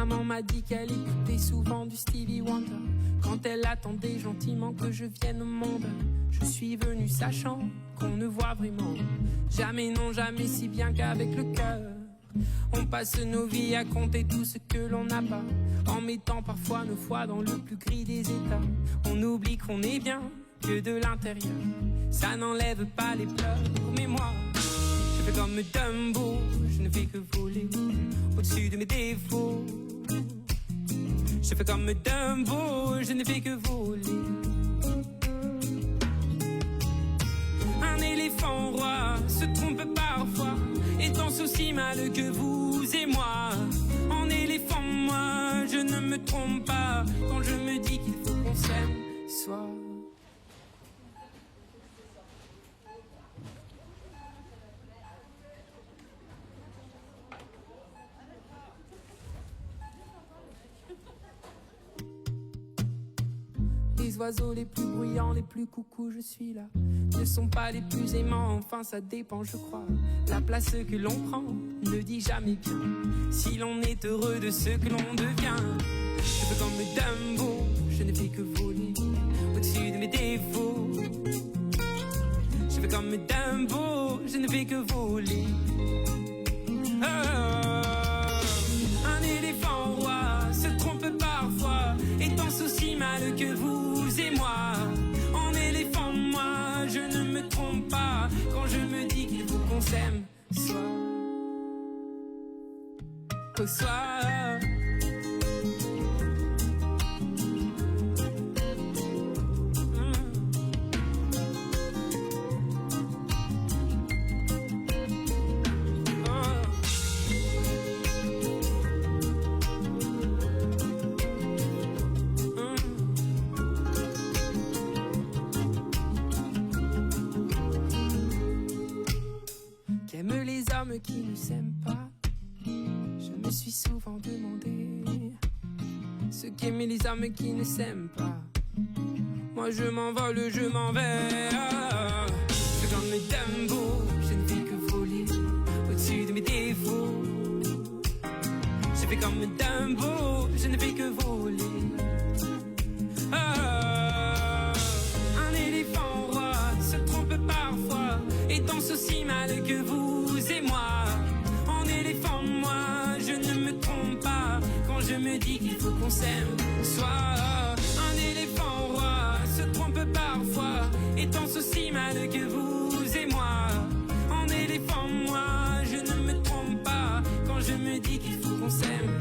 Maman m'a dit qu'elle écoutait souvent du Stevie Wonder quand elle attendait gentiment que je vienne au monde. Je suis venu sachant qu'on ne voit vraiment jamais, non jamais si bien qu'avec le cœur. On passe nos vies à compter tout ce que l'on n'a pas, en mettant parfois nos foi dans le plus gris des états. On oublie qu'on est bien que de l'intérieur, ça n'enlève pas les pleurs. Mais moi, je fais comme Dumbo, je ne fais que voler au-dessus de mes défauts. Je fais comme Dumbo, je ne fais que voler. Un éléphant roi se trompe parfois, étant aussi mal que vous et moi. En éléphant, moi, je ne me trompe pas quand je me dis qu'il faut qu'on s'aime, soit. Les oiseaux les plus bruyants, les plus coucous, je suis là, ne sont pas les plus aimants, enfin ça dépend je crois. La place que l'on prend ne dit jamais bien si l'on est heureux de ce que l'on devient. Je fais comme Dumbo, je ne fais que voler au-dessus de mes défauts. Je fais comme Dumbo, je ne fais que voler. Un éléphant roi se trompe parfois, étant aussi mal que vous et moi. En éléphant, moi, je ne me trompe pas quand je me dis qu'il faut qu'on s'aime, soit au soir. Les hommes qui ne s'aiment pas, je me suis souvent demandé ce qu'aimaient les hommes qui ne s'aiment pas. Moi je m'envole, je m'en vais. Je suis comme Dumbo, je ne fais que voler au-dessus de mes défauts. Je fais comme Dumbo, je ne fais que voler. Un éléphant roi se trompe parfois, étant aussi mal que vous et moi. En éléphant, moi, je ne me trompe pas quand je me dis qu'il faut qu'on s'aime, soit. Un éléphant roi se trompe parfois, étant aussi mal que vous et moi. En éléphant, moi, je ne me trompe pas quand je me dis qu'il faut qu'on s'aime.